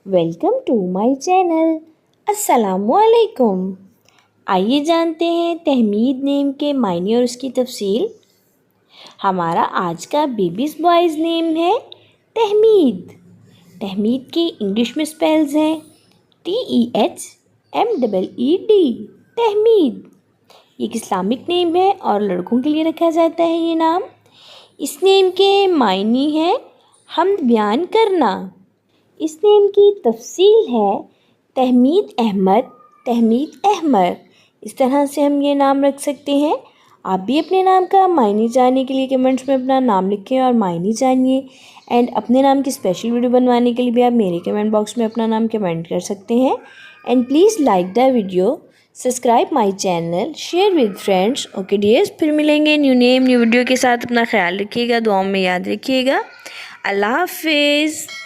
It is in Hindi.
Welcome to my channel. अस्सलामुअलैकुम। आइए जानते हैं तहमीद नेम के मायने और उसकी तफसील। हमारा आज का बेबीज़ बॉयज़ नेम है तहमीद। तहमीद के इंग्लिश में स्पेल्स हैं TEHMEED, तहमीद। ये एक इस्लामिक नेम है और लड़कों के लिए रखा जाता है ये नाम। इस नेम के मायने हैं हम्द बयान करना। इस नेम की तफसील है तहमीद अहमद, तहमीद अहमर। इस तरह से हम ये नाम रख सकते हैं। आप भी अपने नाम का मायने जानने के लिए कमेंट्स में अपना नाम लिखें और मायने जानिए। एंड अपने नाम की स्पेशल वीडियो बनवाने के लिए भी आप मेरे कमेंट बॉक्स में अपना नाम कमेंट कर सकते हैं। And please like the video, subscribe my channel, share with friends. Okay dears, फिर मिलेंगे न्यू नेम न्यू वीडियो के साथ। अपना ख्याल रखिएगा, दुआओं में याद रखिएगा। अल्लाह हाफिज़।